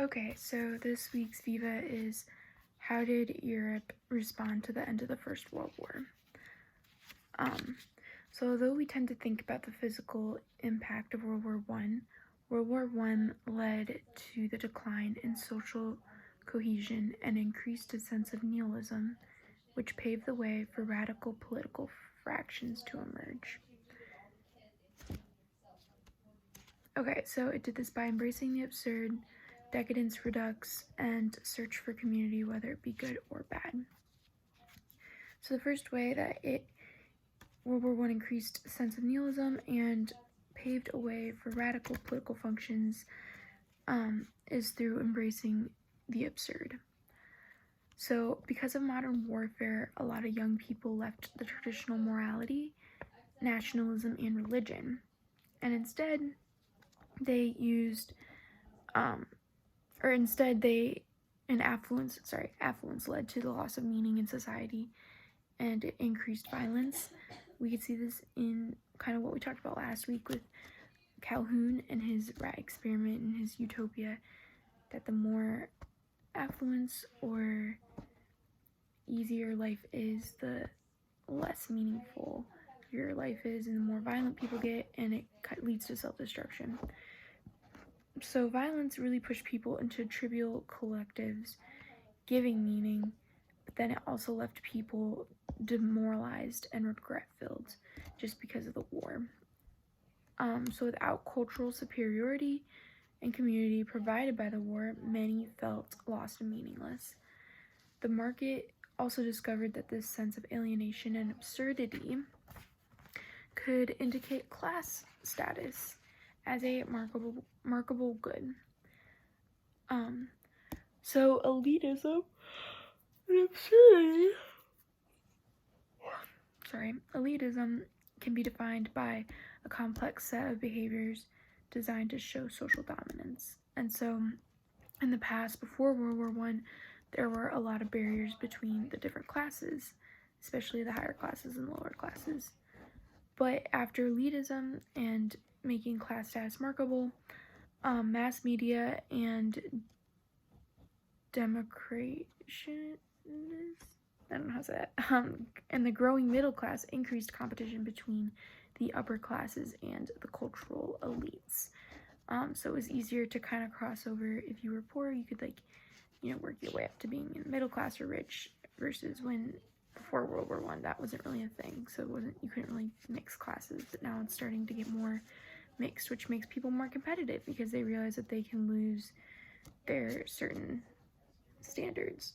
Okay, so this week's Viva is how did Europe respond to the end of the First World War? So although we tend to think about the physical impact of World War I led to the decline in social cohesion and increased a sense of nihilism, which paved the way for radical political fractions to emerge. Okay, so it did this by embracing the absurd, decadence redux, and search for community, whether it be good or bad. So the first way that World War I increased a sense of nihilism and paved a way for radical political functions is through embracing the absurd. So because of modern warfare, a lot of young people left the traditional morality, nationalism, and religion, and instead they used affluence led to the loss of meaning in society and it increased violence. We could see this in kind of what we talked about last week with Calhoun and his rat experiment and his utopia, that the more affluence or easier life is, the less meaningful your life is, and the more violent people get, and it leads to self-destruction. So violence really pushed people into trivial collectives, giving meaning, but then it also left people demoralized and regret-filled just because of the war. So without cultural superiority and community provided by the war, many felt lost and meaningless. The market also discovered that this sense of alienation and absurdity could indicate class status as a markable good. So elitism and absurdity. Elitism can be defined by a complex set of behaviors designed to show social dominance. And so in the past, before World War I, there were a lot of barriers between the different classes, especially the higher classes and lower classes. But after elitism and making class status markable, mass media and democratization, I don't know how to say that, and the growing middle class increased competition between the upper classes and the cultural elites. So it was easier to kind of cross over. If you were poor, you could work your way up to being in the middle class or rich, versus when before World War I that wasn't really a thing. So you couldn't really mix classes, but now it's starting to get more mixed, which makes people more competitive because they realize that they can lose their certain standards.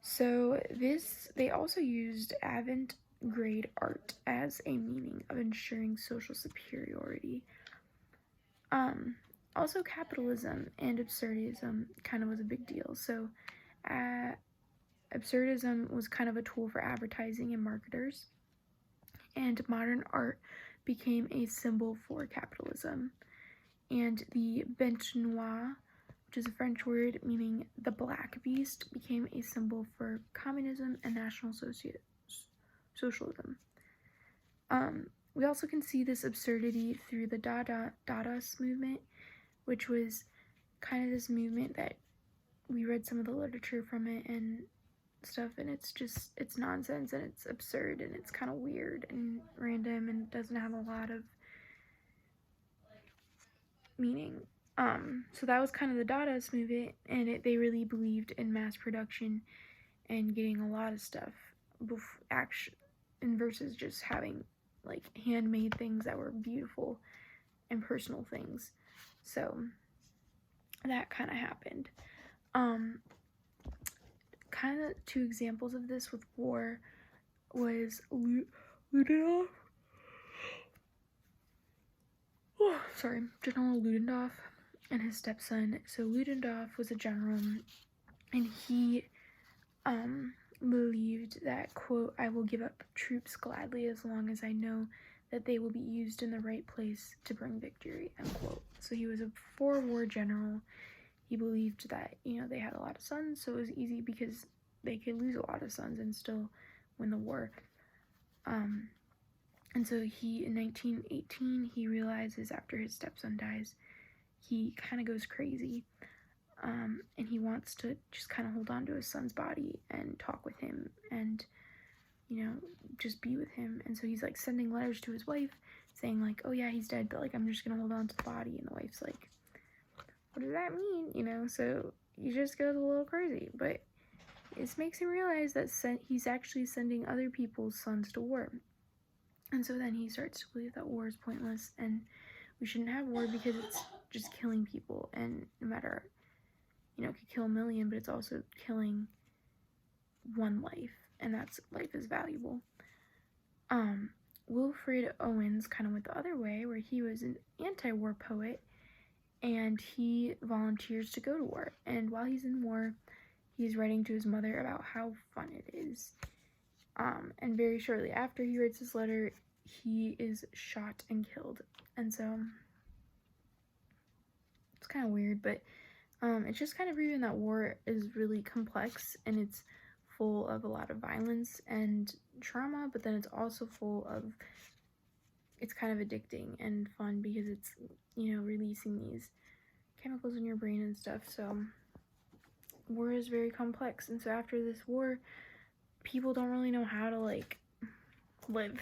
So they also used avant-garde art as a meaning of ensuring social superiority. Also capitalism and absurdism kind of was a big deal. So absurdism was kind of a tool for advertising and marketers, and modern art became a symbol for capitalism. And the bête noire, which is a French word meaning the black beast, became a symbol for communism and national socialism. We also can see this absurdity through the Dadaist movement, which was kind of this movement that we read some of the literature from it and stuff, and it's nonsense and it's absurd and it's kind of weird and random and doesn't have a lot of meaning. So that was kind of the Dadaist movement, and they really believed in mass production and getting a lot of stuff versus just having handmade things that were beautiful and personal things. So that kind of happened. Kind of two examples of this with war was Ludwig. General Ludendorff and his stepson. So Ludendorff was a general, and he believed that, quote, "I will give up troops gladly as long as I know that they will be used in the right place to bring victory," unquote. So he was a war general. He believed that, they had a lot of sons, so it was easy because they could lose a lot of sons and still win the war. And so in 1918, he realizes after his stepson dies, he kind of goes crazy, and he wants to just kind of hold on to his son's body and talk with him and, you know, just be with him. And so he's like sending letters to his wife saying like, oh yeah, he's dead, but like I'm just gonna hold on to the body. And the wife's like, what does that mean, you know? So he just goes a little crazy, but this makes him realize that he's actually sending other people's sons to war. And so then he starts to believe that war is pointless and we shouldn't have war because it's just killing people, and no matter, you know, it could kill a million, but it's also killing one life, and that's life is valuable. Wilfred Owen's kind of went the other way, where he was an anti-war poet, and he volunteers to go to war. And while he's in war, he's writing to his mother about how fun it is. And very shortly after he writes this letter, he is shot and killed. And so it's kind of weird, but it's just kind of proving that war is really complex and it's full of a lot of violence and trauma, but then it's also full of, it's kind of addicting and fun because it's, you know, releasing these chemicals in your brain and stuff. So war is very complex, and so after this war, people don't really know how to like live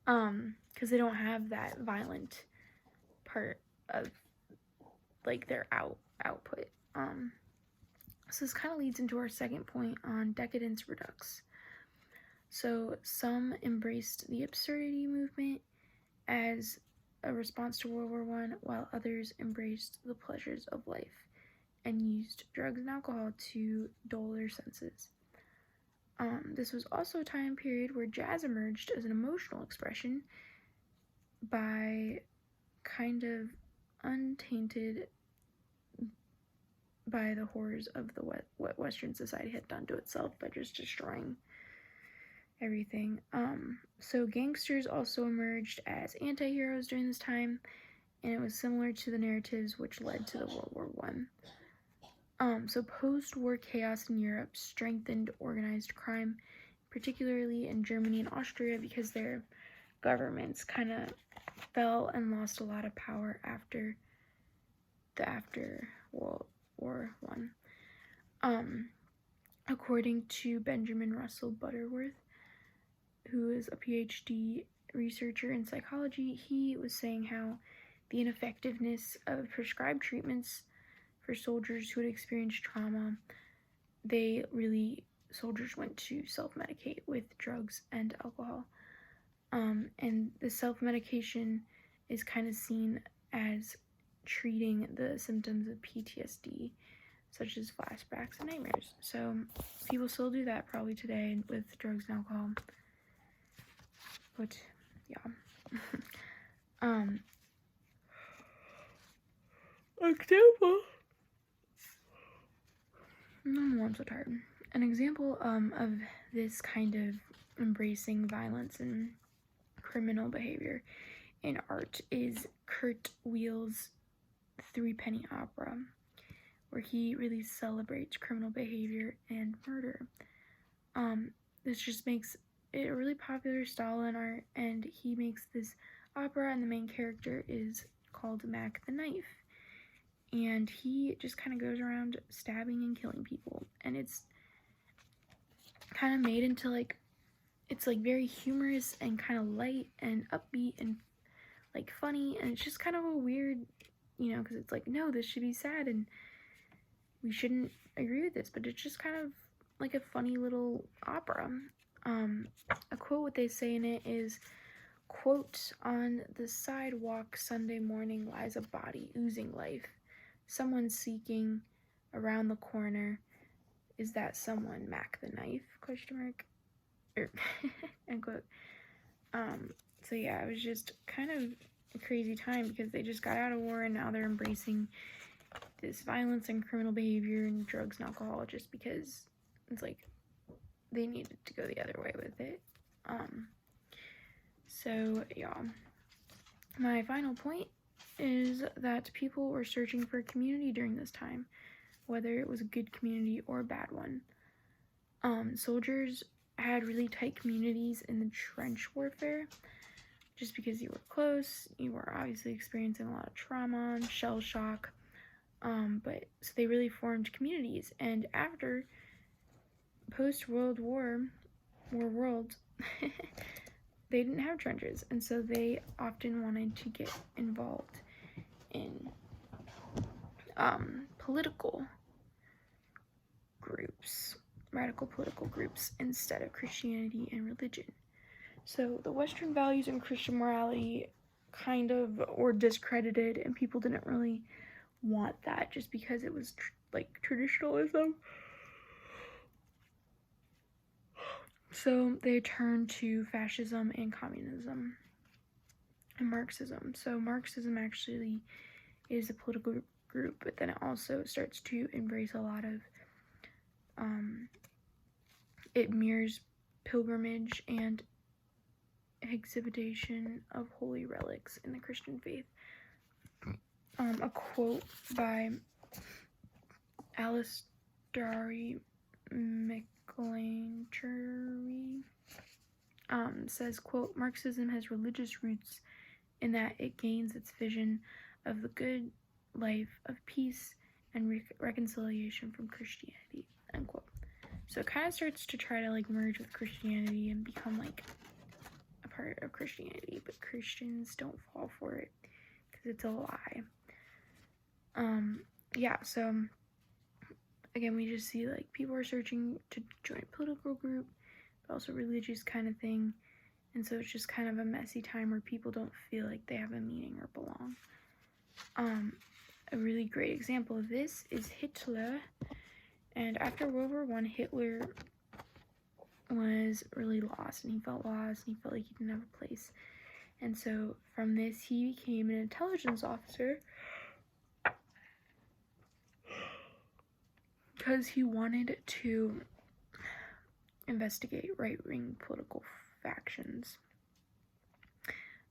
because they don't have that violent part of like their output. So this kind of leads into our second point on decadence redux. So some embraced the absurdity movement as a response to World War I, while others embraced the pleasures of life and used drugs and alcohol to dull their senses. This was also a time period where jazz emerged as an emotional expression by kind of untainted by the horrors of what Western society had done to itself by just destroying everything. So gangsters also emerged as anti-heroes during this time, and it was similar to the narratives which led to the World War I. So post-war chaos in Europe strengthened organized crime, particularly in Germany and Austria, because their governments kind of fell and lost a lot of power after World War I. According to Benjamin Russell Butterworth, who is a PhD researcher in psychology, he was saying how the ineffectiveness of prescribed treatments for soldiers who had experienced trauma, soldiers went to self-medicate with drugs and alcohol. And the self-medication is kind of seen as treating the symptoms of PTSD, such as flashbacks and nightmares. So people still do that probably today with drugs and alcohol. But yeah. Example. I'm so tired. An example of this kind of embracing violence and criminal behavior in art is Kurt Weill's Threepenny Opera, where he really celebrates criminal behavior and murder. This just makes it a really popular style in art, and he makes this opera, and the main character is called Mac the Knife, and he just kind of goes around stabbing and killing people, and it's kind of made into like, it's like very humorous and kind of light and upbeat and like funny, and it's just kind of a weird, you know, because it's like, no, this should be sad and we shouldn't agree with this, but it's just kind of like a funny little opera. A quote what they say in it is, quote, "On the sidewalk Sunday morning lies a body oozing life. Someone seeking around the corner. Is that someone Mac the Knife? Question mark." End quote. So yeah, it was just kind of a crazy time because they just got out of war and now they're embracing this violence and criminal behavior and drugs and alcohol just because it's like they needed to go the other way with it. So yeah, my final point is that people were searching for a community during this time, whether it was a good community or a bad one. Soldiers had really tight communities in the trench warfare, just because you were close, you were obviously experiencing a lot of trauma and shell shock. But so they really formed communities, and after post-World War world, they didn't have trenches, and so they often wanted to get involved in political groups, radical political groups, instead of Christianity and religion. So the Western values and Christian morality kind of were discredited, and people didn't really want that just because it was traditionalism. So they turned to fascism and communism and Marxism. So Marxism actually is a political group, but then it also starts to embrace a lot of it mirrors pilgrimage and exhibition of holy relics in the Christian faith. A quote by Alistair McLanchery says, quote, "Marxism has religious roots in that it gains its vision of the good life of peace and reconciliation from Christianity," unquote. So it kind of starts to try to merge with Christianity and become a part of Christianity, but Christians don't fall for it because it's a lie. Yeah, so again, we just see people are searching to join a political group, but also religious kind of thing, and so it's just kind of a messy time where people don't feel like they have a meaning or belong. A really great example of this is Hitler. And after World War I, Hitler was really lost, and he felt lost, and he felt like he didn't have a place. And so from this, he became an intelligence officer because he wanted to investigate right-wing political factions.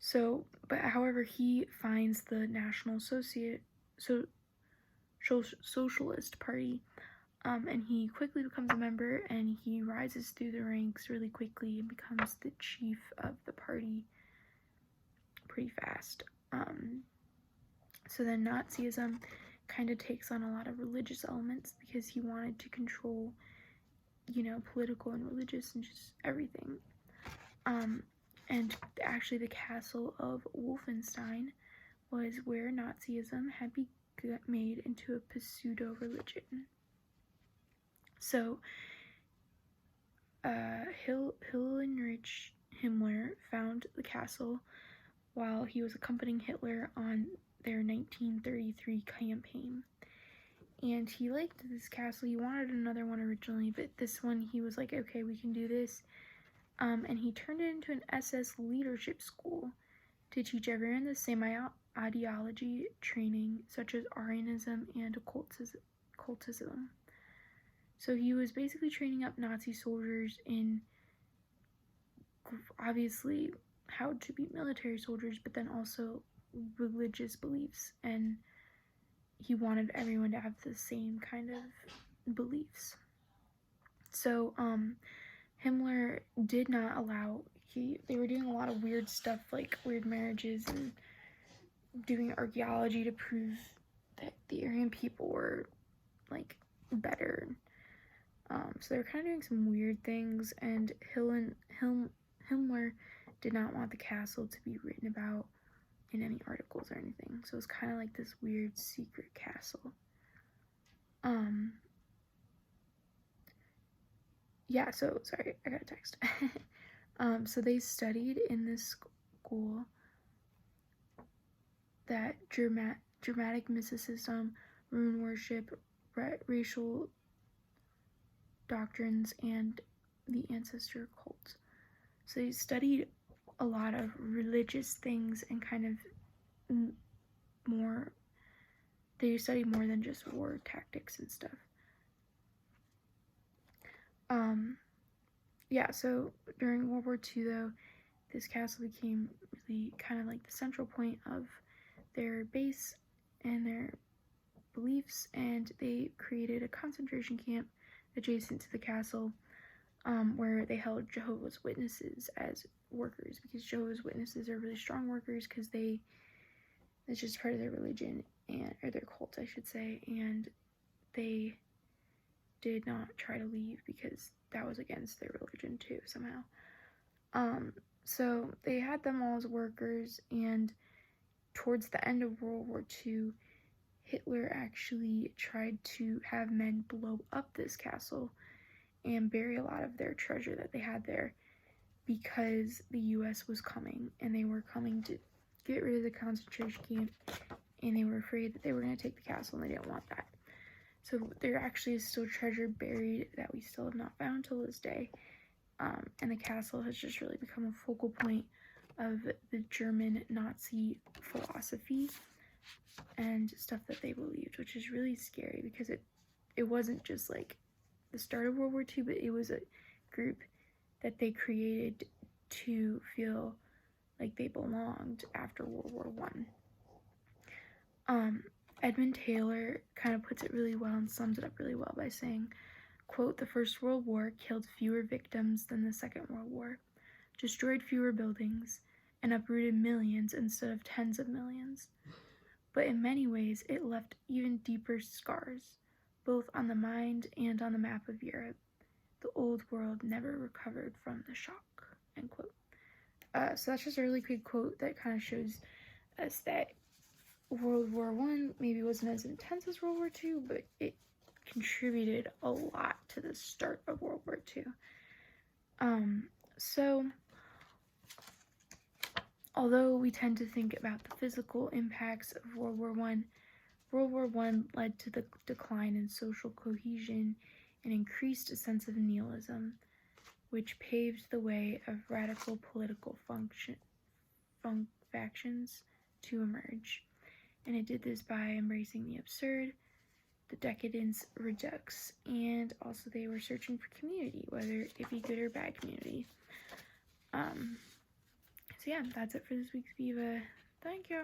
So, but however, he finds the National Socialist Party, and he quickly becomes a member, and he rises through the ranks really quickly and becomes the chief of the party pretty fast. So then Nazism kind of takes on a lot of religious elements because he wanted to control, political and religious and just everything. And actually the castle of Wolfenstein was where Nazism had been made into a pseudo-religion. So, Heinrich Himmler found the castle while he was accompanying Hitler on their 1933 campaign. And he liked this castle. He wanted another one originally, but this one he was like, okay, we can do this. And he turned it into an SS leadership school to teach everyone the same ideology training, such as Arianism and occultism. So he was basically training up Nazi soldiers in, obviously, how to be military soldiers, but then also religious beliefs, and he wanted everyone to have the same kind of beliefs. So, Himmler did not allow, they were doing a lot of weird stuff, like weird marriages and doing archaeology to prove that the Aryan people were, better. So they were kind of doing some weird things, and Himmler did not want the castle to be written about in any articles or anything. So it was kind of like this weird secret castle. Yeah, so, sorry, I got a text. So they studied in this school that dramatic mysticism, rune worship, racial doctrines, and the ancestor cult. So they studied a lot of religious things and kind of more, they studied more than just war tactics and stuff. Yeah, so during World War II, though, this castle became really kind of like the central point of their base and their beliefs, and they created a concentration camp adjacent to the castle, where they held Jehovah's Witnesses as workers, because Jehovah's Witnesses are really strong workers because it's just part of their religion, or their cult, I should say, and they did not try to leave because that was against their religion too, somehow. So they had them all as workers, and towards the end of World War II, Hitler actually tried to have men blow up this castle and bury a lot of their treasure that they had there, because the US was coming, and they were coming to get rid of the concentration camp, and they were afraid that they were going to take the castle, and they didn't want that. So there actually is still treasure buried that we still have not found till this day. And the castle has just really become a focal point of the German Nazi philosophy and stuff that they believed, which is really scary, because it wasn't just like the start of World War II, but it was a group that they created to feel like they belonged after World War I. Edmund Taylor kind of puts it really well and sums it up really well by saying, quote, "The First World War killed fewer victims than the Second World War, destroyed fewer buildings, and uprooted millions instead of tens of millions. But in many ways, it left even deeper scars, both on the mind and on the map of Europe. The old world never recovered from the shock," end quote. So that's just a really quick quote that kind of shows us that World War I maybe wasn't as intense as World War II, but it contributed a lot to the start of World War II. So although we tend to think about the physical impacts of World War I, World War I led to the decline in social cohesion and increased a sense of nihilism, which paved the way of radical political factions to emerge. And it did this by embracing the absurd, the decadence, redux, and also they were searching for community, whether it be good or bad community. So yeah, that's it for this week's Viva. Thank you.